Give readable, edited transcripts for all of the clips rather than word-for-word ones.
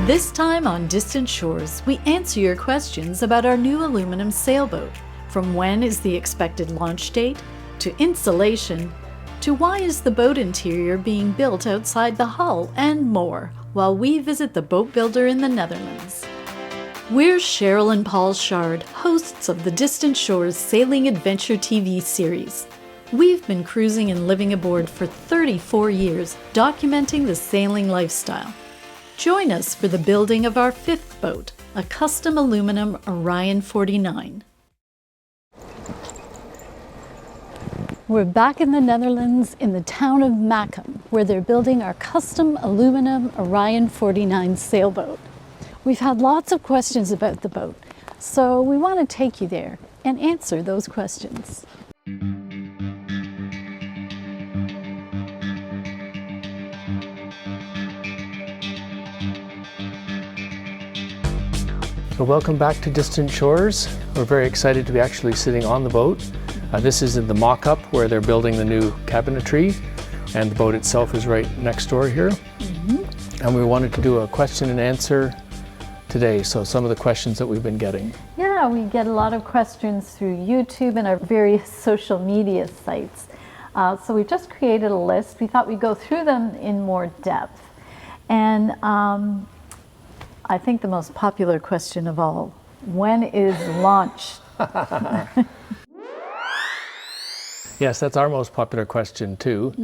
This time on Distant Shores, we answer your questions about our new aluminum sailboat, from when is the expected launch date, to insulation, to why is the boat interior being built outside the hull, and more, while we visit the boat builder in the Netherlands. We're Cheryl and Paul Shard, hosts of the Distant Shores Sailing Adventure TV series. We've been cruising and living aboard for 34 years, documenting the sailing lifestyle. Join us for the building of our fifth boat, a custom aluminum Orion 49. We're back in the Netherlands in the town of Makkum, where they're building our custom aluminum Orion 49 sailboat. We've had lots of questions about the boat, so we want to take you there and answer those questions. So welcome back to Distant Shores. We're very excited to be actually sitting on the boat. This is in the mock-up where they're building the new cabinetry, and the boat itself is right next door here. And we wanted to do a question and answer today, so some of the questions that we've been getting. Yeah, we get a lot of questions through YouTube and our various social media sites. So we just created a list. We thought we'd go through them in more depth. And I think the most popular question of all, when is launch? Yes, that's our most popular question too.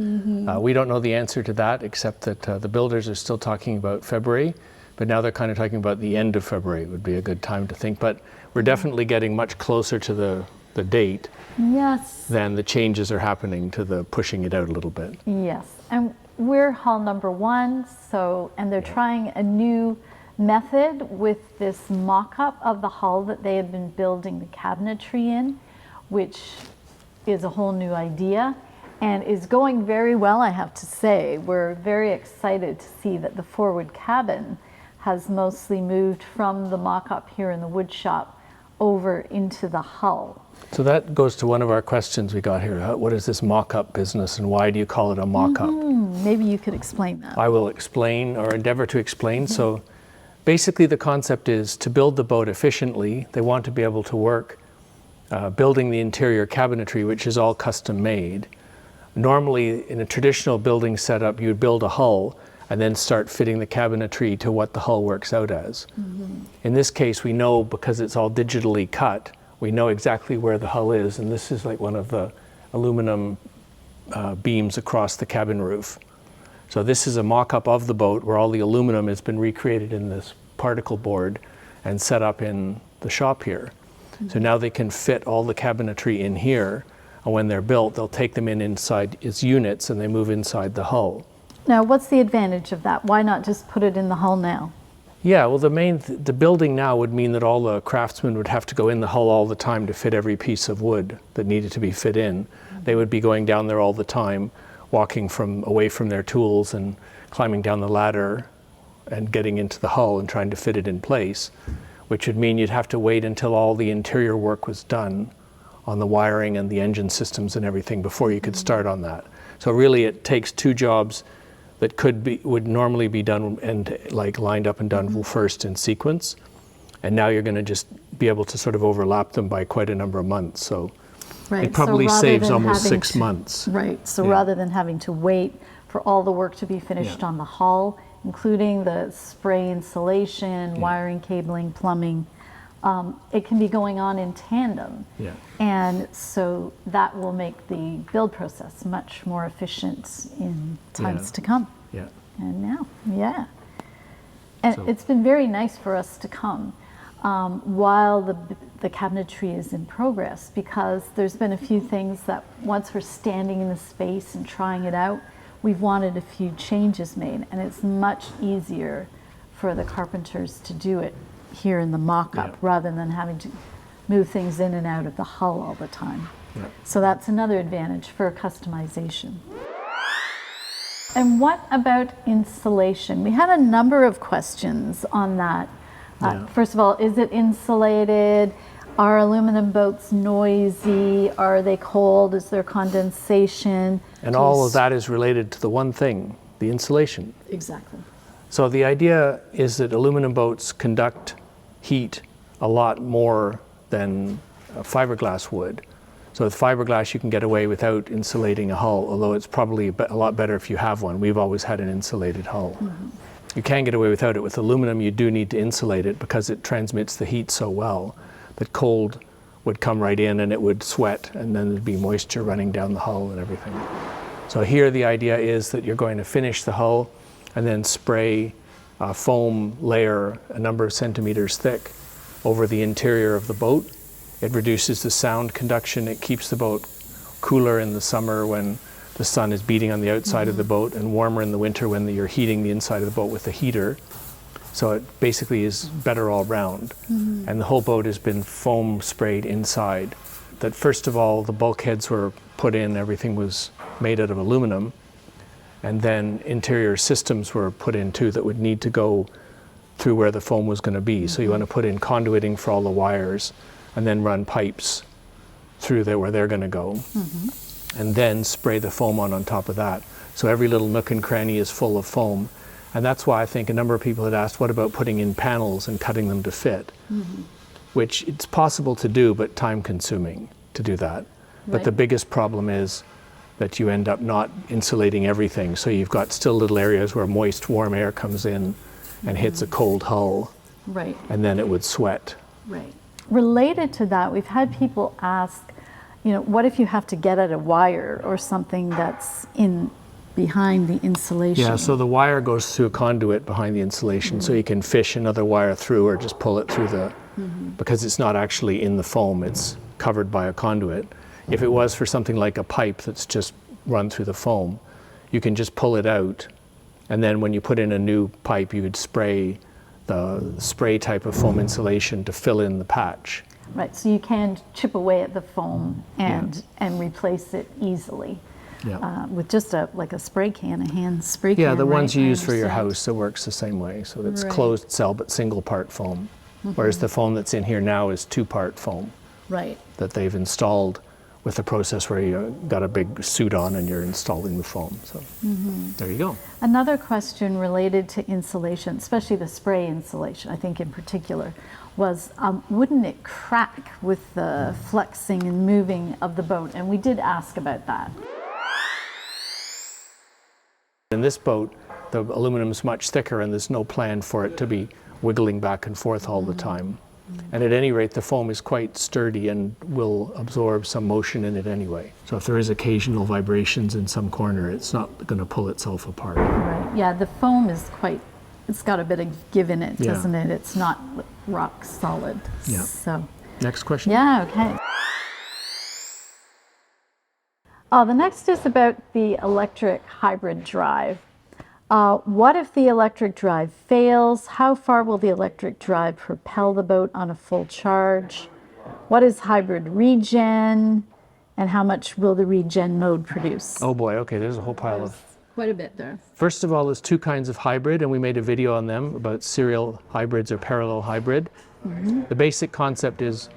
We don't know the answer to that, except that the builders are still talking about February, but now they're kind of talking about the end of February would be a good time to think. But we're definitely getting much closer to the date. Yes. Than the changes are happening to the pushing it out a little bit. Yes, and we're hull number 1, and they're trying a new method with this mock-up of the hull that they had been building the cabinetry in, which is a whole new idea and is going very well, I have to say. We're very excited to see that the forward cabin has mostly moved from the mock-up here in the wood shop over into the hull. So that goes to one of our questions we got here. What is this mock-up business and why do you call it a mock-up? Maybe you could explain that. I will explain, or endeavor to explain. So basically the concept is to build the boat efficiently. They want to be able to work building the interior cabinetry, which is all custom made. Normally in a traditional building setup, you'd build a hull and then start fitting the cabinetry to what the hull works out as. In this case, we know, because it's all digitally cut, we know exactly where the hull is, and this is like one of the aluminum beams across the cabin roof. So this is a mock-up of the boat where all the aluminum has been recreated in this particle board and set up in the shop here. So now they can fit all the cabinetry in here, and when they're built, they'll take them inside its units and they move inside the hull. Now, what's the advantage of that? Why not just put it in the hull now? Yeah, well, the building now would mean that all the craftsmen would have to go in the hull all the time to fit every piece of wood that needed to be fit in. They would be going down there all the time, walking away from their tools and climbing down the ladder and getting into the hull and trying to fit it in place, which would mean you'd have to wait until all the interior work was done on the wiring and the engine systems and everything before you could start on that. So really it takes two jobs that would normally be done and lined up and done first in sequence, and now you're going to just be able to sort of overlap them by quite a number of months. So it probably saves almost 6 months. Right, so rather than having to wait for all the work to be finished on the hull, including the spray insulation, wiring, cabling, plumbing, it can be going on in tandem. And so that will make the build process much more efficient in times to come. And now, and it's been very nice for us to come while the cabinetry is in progress, because there's been a few things that once we're standing in the space and trying it out, we've wanted a few changes made, and it's much easier for the carpenters to do it here in the mock-up rather than having to move things in and out of the hull all the time. So that's another advantage for customization. And what about insulation? We had a number of questions on that. First of all, is it insulated? Are aluminum boats noisy? Are they cold? Is there condensation? And all of that is related to the one thing, the insulation. Exactly. So the idea is that aluminum boats conduct heat a lot more than fiberglass would. So with fiberglass, you can get away without insulating a hull, although it's probably a lot better if you have one. We've always had an insulated hull. You can get away without it. With aluminum, you do need to insulate it because it transmits the heat so well that cold would come right in and it would sweat, and then there'd be moisture running down the hull and everything. So here the idea is that you're going to finish the hull and then spray a foam layer a number of centimeters thick over the interior of the boat. It reduces the sound conduction. It keeps the boat cooler in the summer when the sun is beating on the outside of the boat, and warmer in the winter when you're heating the inside of the boat with a heater. So it basically is better all round. And the whole boat has been foam sprayed inside. That first of all, the bulkheads were put in, everything was made out of aluminum. And then interior systems were put in too that would need to go through where the foam was going to be. So you want to put in conduiting for all the wires and then run pipes through there where they're going to go. And then spray the foam on top of that. So every little nook and cranny is full of foam. And that's why I think a number of people had asked, what about putting in panels and cutting them to fit? Which it's possible to do, but time consuming to do that. But the biggest problem is that you end up not insulating everything. So you've got still little areas where moist, warm air comes in and hits a cold hull. And then it would sweat. Related to that, we've had people ask, you know, what if you have to get at a wire or something that's in behind the insulation? Yeah, so the wire goes through a conduit behind the insulation, so you can fish another wire through or just pull it through the, because it's not actually in the foam, it's covered by a conduit. If it was for something like a pipe that's just run through the foam, you can just pull it out, and then when you put in a new pipe, you would spray the spray type of foam insulation to fill in the patch. So you can chip away at the foam and replace it easily with just like a spray can, a hand spray can. Yeah, the ones you use for your house, it works the same way. So it's closed cell but single part foam, whereas the foam that's in here now is two-part foam that they've installed with a process where you got a big suit on and you're installing the foam. So there you go. Another question related to insulation, especially the spray insulation, I think in particular, was wouldn't it crack with the flexing and moving of the boat? And we did ask about that. In this boat, the aluminum is much thicker and there's no plan for it to be wiggling back and forth all the time. And at any rate, the foam is quite sturdy and will absorb some motion in it anyway. So if there is occasional vibrations in some corner, it's not going to pull itself apart. Yeah, the foam is quite, it's got a bit of give in it, doesn't it? It's not rock solid. So. Next question? Yeah, okay. The next is about the electric hybrid drive. What if the electric drive fails? How far will the electric drive propel the boat on a full charge? What is hybrid regen? And how much will the regen mode produce? Oh boy, okay, there's a whole pile of... Quite a bit there. First of all, there's two kinds of hybrid, and we made a video on them about serial hybrids or parallel hybrid. The basic concept is...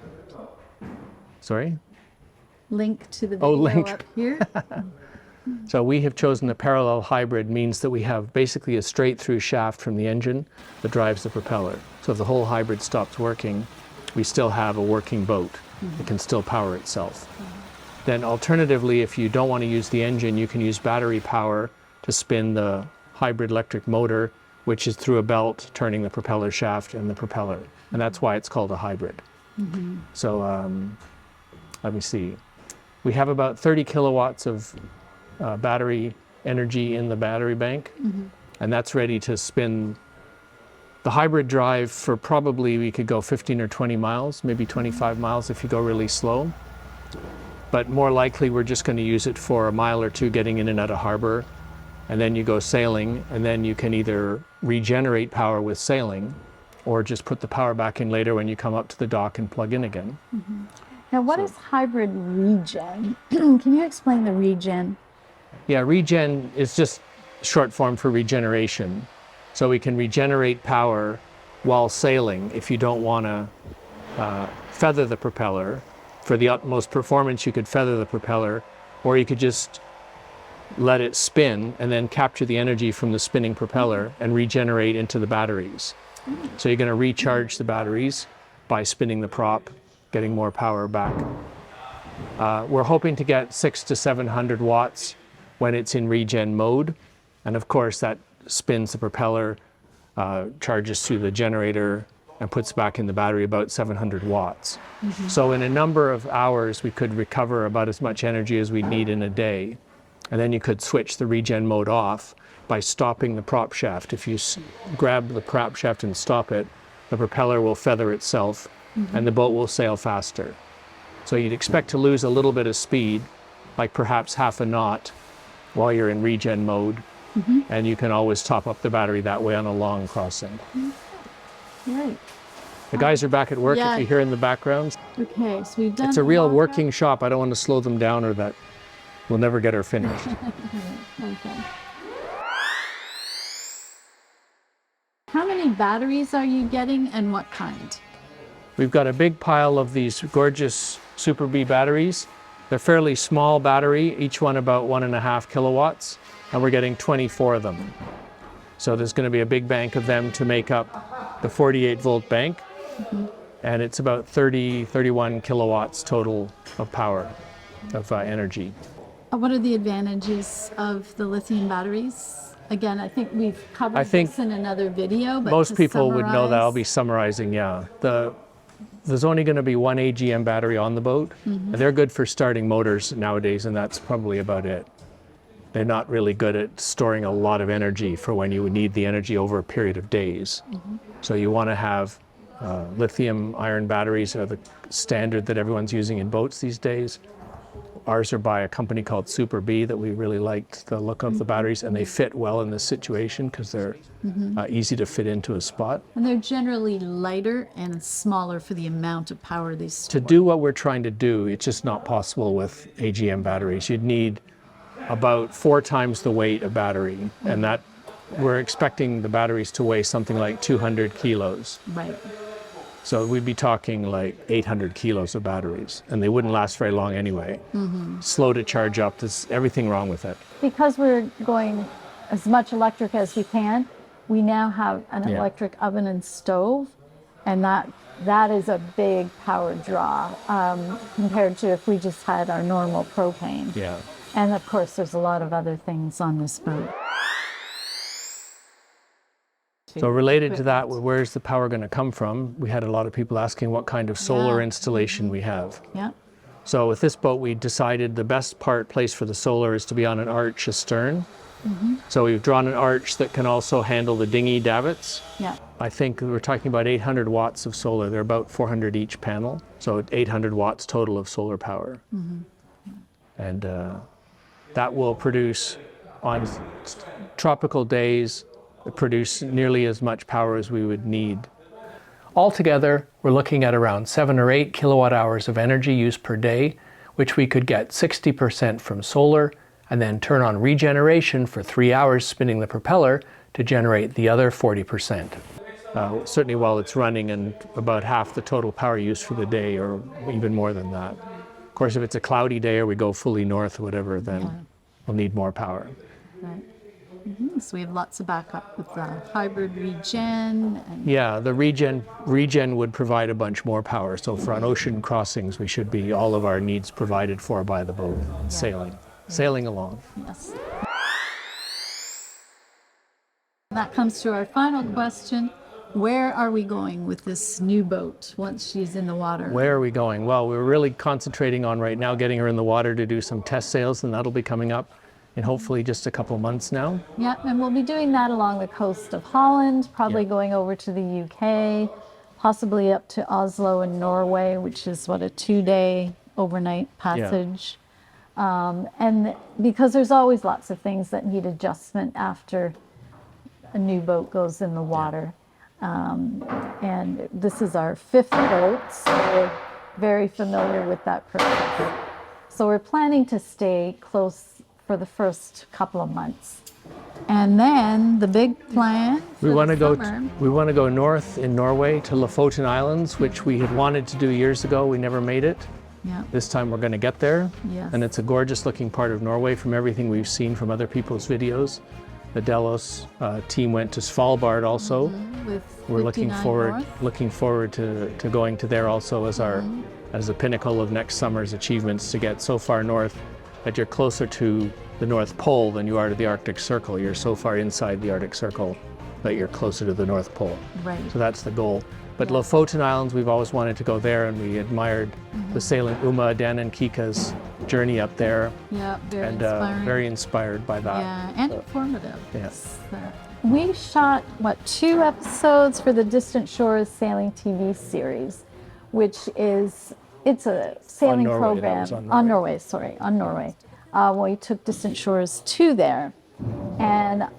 Sorry? Link to the video up here. So we have chosen the parallel hybrid, means that we have basically a straight through shaft from the engine that drives the propeller. So if the whole hybrid stops working, we still have a working boat. It can still power itself. Then alternatively, if you don't want to use the engine, you can use battery power to spin the hybrid electric motor, which is through a belt turning the propeller shaft and the propeller. And that's why it's called a hybrid. So let me see. We have about 30 kilowatts of battery energy in the battery bank, and that's ready to spin the hybrid drive for probably, we could go 15 or 20 miles, maybe 25 miles if you go really slow. But more likely we're just going to use it for a mile or two getting in and out of harbor, and then you go sailing, and then you can either regenerate power with sailing or just put the power back in later when you come up to the dock and plug in again. Now what is hybrid regen? Can you explain the regen? Yeah, regen is just short form for regeneration. So we can regenerate power while sailing if you don't want to feather the propeller. For the utmost performance, you could feather the propeller, or you could just let it spin, and then capture the energy from the spinning propeller and regenerate into the batteries. So you're going to recharge the batteries by spinning the prop, getting more power back. We're hoping to get 600 to 700 watts when it's in regen mode. And of course, that spins the propeller, charges through the generator, and puts back in the battery about 700 watts. So in a number of hours, we could recover about as much energy as we need in a day. And then you could switch the regen mode off by stopping the prop shaft. If you grab the prop shaft and stop it, the propeller will feather itself and the boat will sail faster. So you'd expect to lose a little bit of speed, like perhaps half a knot while you're in regen mode. And you can always top up the battery that way on a long crossing. Right. The guys are back at work, Yeah. if you hear in the background. Okay, so we've done. It's a real water. working shop. I don't want to slow them down or that we'll never get her finished. Okay. How many batteries are you getting and what kind? We've got a big pile of these gorgeous Super B batteries. They're fairly small battery, each one about 1.5 kilowatts, and we're getting 24 of them. So there's going to be a big bank of them to make up the 48 volt bank. And it's about 31 kilowatts total of power, of energy. What are the advantages of the lithium batteries? Again, I think we've covered I think this in another video, but Most to people would know that. I'll summarize- be summarizing, yeah. There's only going to be one AGM battery on the boat. And they're good for starting motors nowadays, and that's probably about it. They're not really good at storing a lot of energy for when you would need the energy over a period of days. So you want to have lithium iron batteries are the standard that everyone's using in boats these days. Ours are by a company called Super B that we really liked the look of the batteries, and they fit well in this situation because they're easy to fit into a spot. And they're generally lighter and smaller for the amount of power they store. To do what we're trying to do, it's just not possible with AGM batteries. You'd need about 4 times the weight of battery, and that we're expecting the batteries to weigh something like 200 kilos. Right. So we'd be talking like 800 kilos of batteries, and they wouldn't last very long anyway. Slow to charge up, there's everything wrong with it. Because we're going as much electric as we can, we now have an Yeah. electric oven and stove, and that is a big power draw compared to if we just had our normal propane. Yeah. And of course, there's a lot of other things on this boat. So related to that, where's the power going to come from? We had a lot of people asking what kind of solar Yeah. installation we have. Yeah. So with this boat, we decided the best place for the solar is to be on an arch astern. So we've drawn an arch that can also handle the dinghy davits. Yeah. I think we're talking about 800 watts of solar. They're about 400 each panel. So 800 watts total of solar power. And that will produce, on tropical days, produce nearly as much power as we would need. Altogether, we're looking at around 7 or 8 kilowatt hours of energy use per day, which we could get 60% from solar, and then turn on regeneration for 3 hours spinning the propeller to generate the other 40%. Certainly while it's running, and about half the total power use for the day, or even more than that. Of course, if it's a cloudy day or we go fully north or whatever, then we'll need more power. Right. So we have lots of backup with the hybrid regen. And Yeah, the regen would provide a bunch more power. So for on ocean crossings, we should be all of our needs provided for by the boat, sailing along. yes. That comes to our final question. Where are we going with this new boat once she's in the water? Where are we going? Well, we're really concentrating on right now getting her in the water to do some test sails, and that'll be coming up in hopefully just a couple months now. Yeah, and we'll be doing that along the coast of Holland, probably Yeah. going over to the UK, possibly up to Oslo in Norway, which is what, a 2-day overnight passage. And because there's always lots of things that need adjustment after a new boat goes in the water. And this is our 5th boat, so we're very familiar with that process. So we're planning to stay close for the first couple of months. And then the big plan We for want the to go. summer. We want to go north in Norway to Lofoten Islands, which we had wanted to do years ago. We never made it. Yeah. This time we're going to get there. Yes. And it's a gorgeous looking part of Norway from everything we've seen from other people's videos. The Delos team went to Svalbard also. With We're looking 59 forward to going to there also as our as a pinnacle of next summer's achievements, to get so far north that you're closer to the North Pole than you are to the Arctic Circle. You're so far inside the Arctic Circle that you're closer to the North Pole. Right. So that's the goal. But Lofoten Islands, we've always wanted to go there, and we admired the sailing Uma, Dan and Kika's journey up there. Yeah, very And inspiring. very inspired by that. Yeah, and informative. Yeah. So, we shot, 2 episodes for the Distant Shores Sailing TV series, which is, it's a sailing Norway, that program. was on On Norway. We took Distant Shores to there. And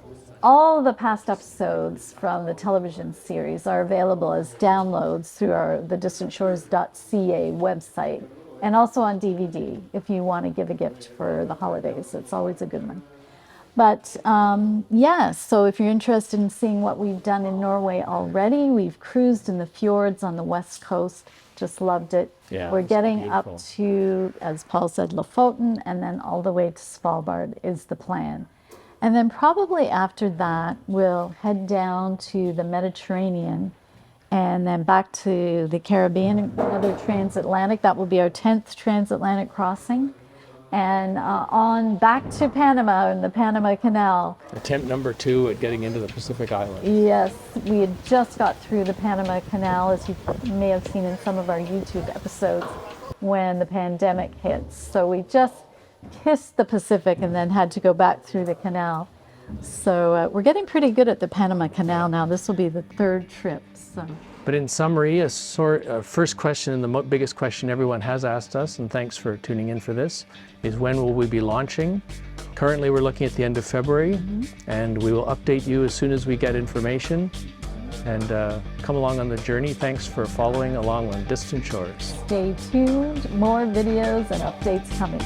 all the past episodes from the television series are available as downloads through the distantshores.ca website, and also on DVD if you want to give a gift for the holidays. It's always a good one. But yeah, so if you're interested in seeing what we've done in Norway already, we've cruised in the fjords on the west coast. Just loved it. Yeah, We're it's getting beautiful. up to, as Paul said, Lofoten, and then all the way to Svalbard is the plan. And then probably after that, we'll head down to the Mediterranean and then back to the Caribbean, another transatlantic. That will be our 10th transatlantic crossing. And on back to Panama and the Panama Canal. Attempt number 2 at getting into the Pacific Islands. Yes, we had just got through the Panama Canal, as you may have seen in some of our YouTube episodes, when the pandemic hit. So we just kissed the Pacific and then had to go back through the canal. So we're getting pretty good at the Panama Canal now. This will be the 3rd trip. So. But in summary, a first question and the biggest question everyone has asked us, and thanks for tuning in for this, is when will we be launching? Currently we're looking at the end of February, and we will update you as soon as we get information. And come along on the journey. Thanks for following along on Distant Shores. Stay tuned, more videos and updates coming.